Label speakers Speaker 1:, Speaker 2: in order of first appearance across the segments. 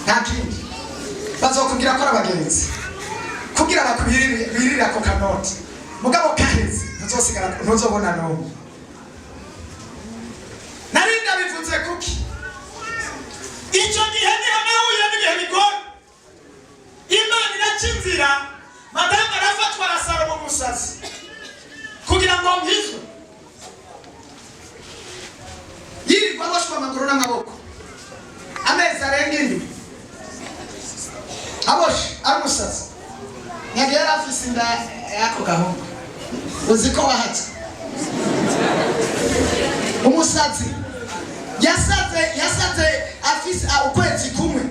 Speaker 1: ntakindi bazokubwira ko abagenzi kugira bakubirira ko kanoti mugabo kaheze ntuzosigara ntuzobona no narinda bivuze kuki icyo gihe niho nahuye n'ibihe bigoye Imana iracinzira madamu arafatwa arasara mu musazi kugira ngo nkizwe yirirwa aboshwa amaguru n'amaboko amezi arenga indwi aboshe ari umusazi nyagiye yari afise inda yako gahungu uzi ko wahatse umusazi yasaze afise ukwezi kumwe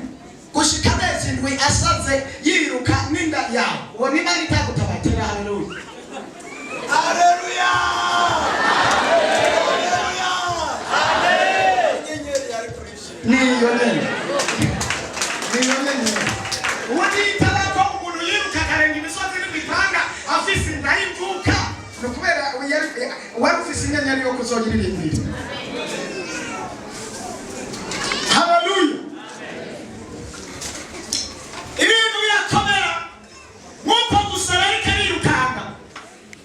Speaker 1: gushika amezi indwi asaze yiruka n'inda yawe uwo ni Imana itagutabatira. Haleluya haleluya niyo nene ubundi itabako umuntu yiruka akarenga imisozi n'imipanga afise inda y'imvuka no kubera wari ufise inyenyeri yo kuzogira ibintu. Haleluya ibintu birakomera nk'uko gusara ariko arirukanga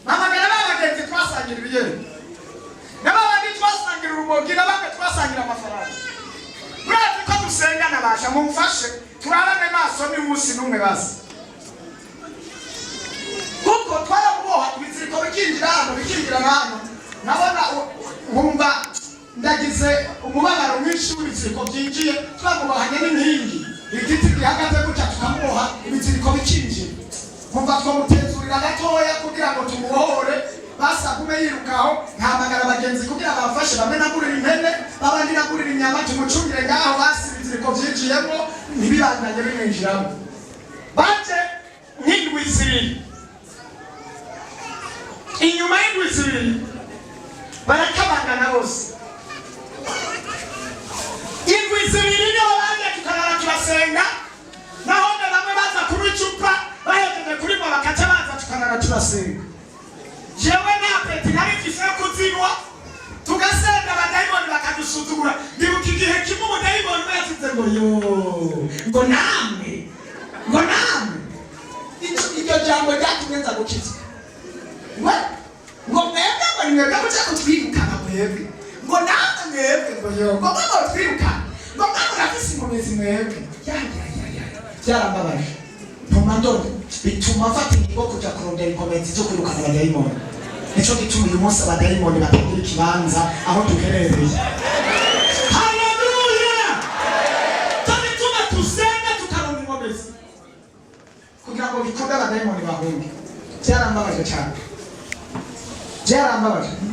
Speaker 1: mamagara babagenzi twasangira ibiyeri n'abandi twasangira urumogi n'abandi twasangira amafaranga murazi ko dusenga nabasha mumfashe turarane maso n'umunsi n'umwe basi kuko twaramuboha ibiziriko bikinjira hano nabona nkumva ndagize umubabaro mwinshi w'ibiziriko byinjiye twamubohanye n'inkingi igiti gihagaze gutya tukamuboha ibiziriko bikinjira nkumva twamutezurira gatoya kugira ngo tumubohore basagume yirukaho ntamagara abagenzi kugira bafashe bamwe nagurira impene babandi nagurira inyama tumucungire ngaho basi ibiziriko byinjiyemo ntibibandanye bimwinjiramo baje nk'indwi zibiri inyuma y'indwi zibiri barakabangana bose indwi zibiri niho baje tukarara turasenga naho bamwe baza kunywa icupa bahejeje kurimo bakaca baza tukarara turasenga jewe na peti nari mfise kuzinwa tugasenga abadayimoni bakadusuzugura ndibuka igihe kimwe umudayimoni yasize ngo namwe iryo jambo ryatumye nza gukiza ngo mwebwe ngo nimwebwe muca kutwirukana mwebwe ngo namwe mwebwe ngo twirukana ngo mwebwe urafise inkomezi mwebwe byarambabaje ntuma ndonda bituma mfata ingingo kuja kurondera inkomezi zo kwirukana abadayimoni. Nico gituma uyu munsi abadayimoni batagira ikibanza aho duherereye. Haleluya tabituma tusenga tukaronka inkomezi kugira ngo bikunde abadayimoni bahunge. Byarambabaje cyane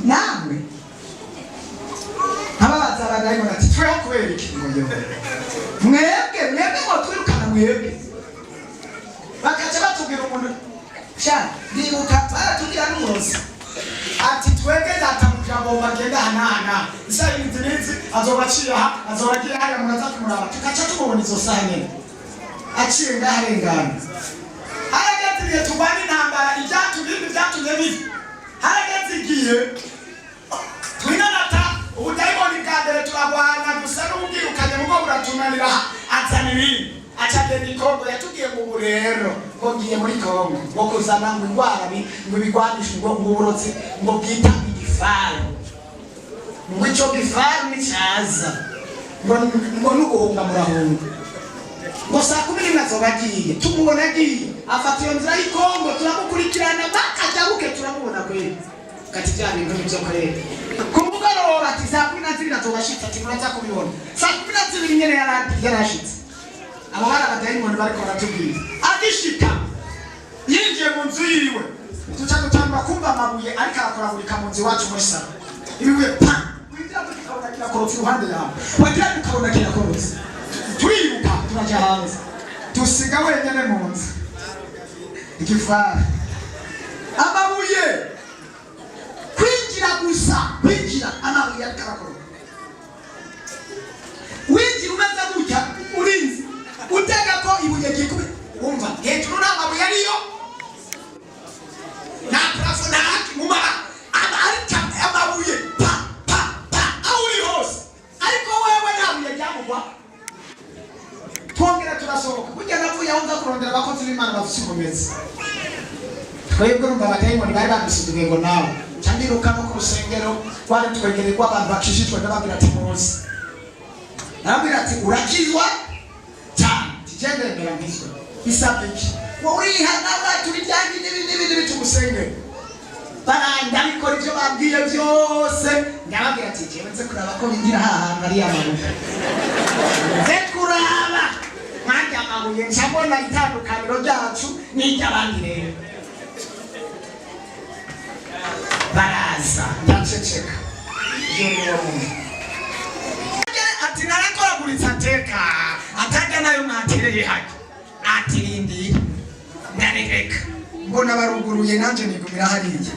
Speaker 1: namwe ababaza abadayimoni ati twe kubera iki ngo mwebwe ngo twirukana mwebwe bakaca batubwira umuntu cyane ndibuka baratugira n'umurozi ati twebwe datamugira ngo bagenda hanahana isa y'inzirizi azobaciye aha azobagiye hariya munaza kumuraba tukaca tumubona izo sahane aciye ngaharengana harageze igihe tubana intambara ibyatumye bibi harageze igihe twinanata ubudayimoni bwa mbere turagwana gusa n'ubwirukanye mugo buratunanira azana ibindi acagenda ikongo yatugiye mu burero ngo ngiye muri Kongo ngo kuzana ngo indwara ngo ibigwanisha ngo uburozi ngo bwita igifaru ngo icyo gifaru nicyaza ngo n'uguhunga murahunga ngo saa 11 azobagiye tumubona agiye afata iyo nzira y'Kongo turamukurikirana bakajabuke turamubona kweli kati bya bintu nibyo kweli ku mugoroba ati saa 12 azobashitsa ati muraza kubibona saa 12 nyene yarashitse abo bana abadayimoni bariko baratubwira agishika yinjiye mu nzu yiwe tuca gutangura kumva amabuye ariko arakoragurika mu nzu iwacu muri salo ibibuye pa winjira tukabona kirakorotse iruhande yawe wagira tukabona kirakorotse turiruka turaja hanze dusiga wenyene mu nzu igifara amabuye kwinjira gusa amabuye ariko arakorotse winjira umeze gutya urinzi utega ko ibuye gikube umva hejuru n'amabuye ariyo na plafo na haki mumara arika amabuye pa aho uri hose ariko wewe ntabuye ryamugwa twongera turasohoka burya napfuye aho nza kurondera abakozi b'Imana bafise ubumenyi twebwe urumva abadayimoni bari badusiduye ngo nawe candiruka no ku rusengero twari twegererwa abantu bakishijwe n'ababwira ati muzi nabwira ati urakizwa cyane tigendera nkizwe bisabye iki wowe urihana uraturi byangi n'ibindi bitugusenge baranda bikora ibyo babwiye byose ndababwira ati jewe nze kuraba ko bingira hahantu ari amabuye nze kuraba kandi amabuye ncabona itandukaniro ryacu n'iry'abandi rero baraza ndaceceka ati narakoraguritse ateka atajya nayo mwatereye hake atirindi ndaregeka mbona baruguruye nanje nigumira hariya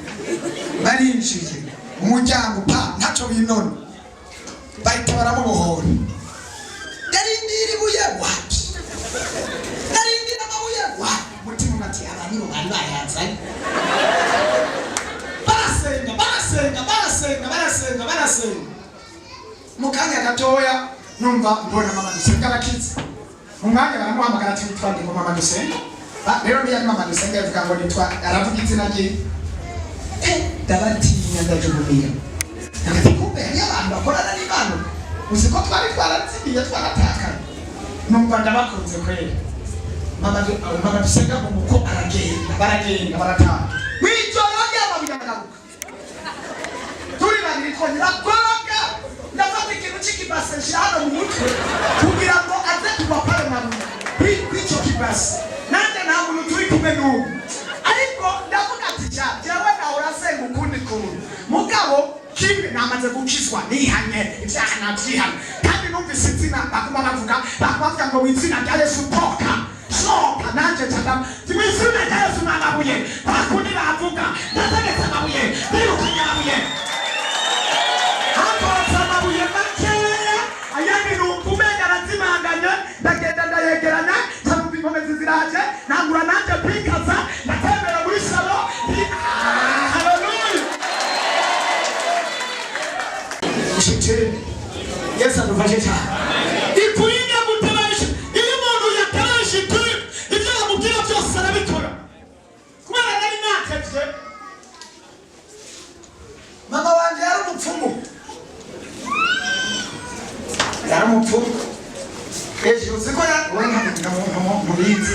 Speaker 1: barinjiye umuryango pa ntaco binone bahita baramubohora darindira ibuye wapi darindira amabuye wapi mutima ati abani bo bari bayazanye barasenga mukanya gatoya numva mbona mama dusenga abakizi umwanya baramuhamagara ati witwa ndi mama dusenga rero niyo mama dusenga yavuga ngo nitwa aravuga izina rye ndabatinya ndajumubira ndagati kumbe hari abantu bakorana n'Imana uzi ko twari twaratsiye twaratakana numva ndabakunze kweli mama dusenga ngo muko baragenda barataha wijoro ry'amabiyagaruka turi babiri twonyira koga ndafata ikintu cy'ikibase nshira mu mutwe kugira ngo aze kubapare mabuye kw'icyo kibase nande nta muntu turi kumwe n'ubu ariko ndavuga ati jewe nawe urasenga ukundi kuntu mugabo kimwe namaze gukizwa nihanye ibyaha nabyihana kandi numvise izina bakubavuga ngo w'izina rya Yesu toka soka nanje cyangwa timizina rya Yesu n'amabuye bakundi bavuga ndategetse amabuye birukanye amabuye amabuye makeya ayandi nukumenya arazimanganya ndagenda ndayegeranya cyangwa inkomezi ziraje nangura nanje kwikaza ndatembera muri salo haleluya shitiri Yesu adufashe cyane ikurinda gutabarisha iyo umuntu yatabarisha ibyo amubwira byose arabikora kubera nari natevye mama wanje yari umupfumu yaramupfumu ejo uziko we ntabwo mubizi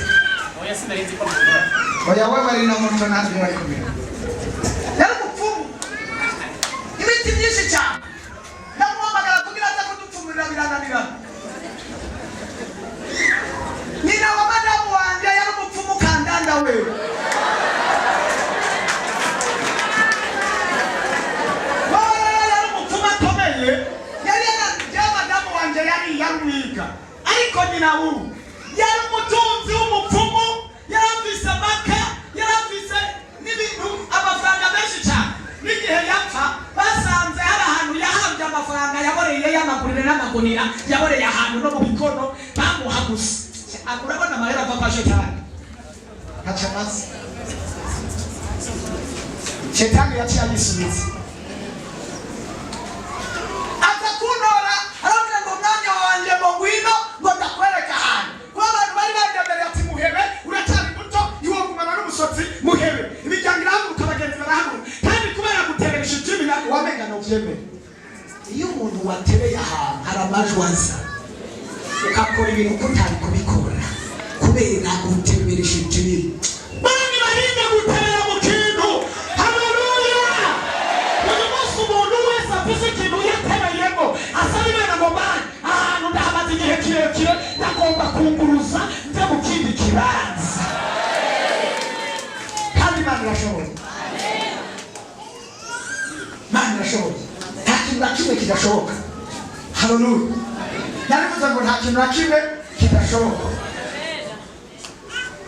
Speaker 1: oya sinarizi ko mukora oya we bari na moto ntabwo bari kumira yaramupfumu ibiti byinshi cyane ndamuhamagara kugira aza kudupfumurira birananira nyina wa madamu wanje yaramupfumu kandanda we yarumwiga ariko nyina wubu yari umutunzi w'umupfumu yarafise amaka yarafise n'ibintu amafaranga menshi cyane n'igihe yapfa basanze hari ahantu yahabye amafaranga yaboreye y'amagurire n'amagunira yaboreye ahantu no mu bikono bamuha gusa urabona amahera ava kwa shetani haca mazi shetani yaciye ayisubiza atakunora arabwira ngo mwanya wanje ngo ngwino ngo ndakwereka ahantu kuba abantu bari bagendere ati muhebe uracyari muto iwo gumana n'umusotsi muhebe imiryango irahaguruka abagenzi barahaguruka kandi kubera guteresha ijimi ntabwo wamenga no vyemere iyo umuntu watereye ahantu hari amajwi aza ukakora ibintu uko utari kubikora kubera guteresha ijimi bandi bahinga guterera mu kintu haleluya uyu munsi umuntu wese afise ikintu yatereyemo asaba Imana ngo bani ahantu ndahamaze igihe kirekire ndagomba kunguruza nze mu kindi kibanza kandi Imana irashoboye Imana irashoboye nta kintu na kimwe kidashoboka haleluya narivuze ngo nta kintu na kimwe kidashoboka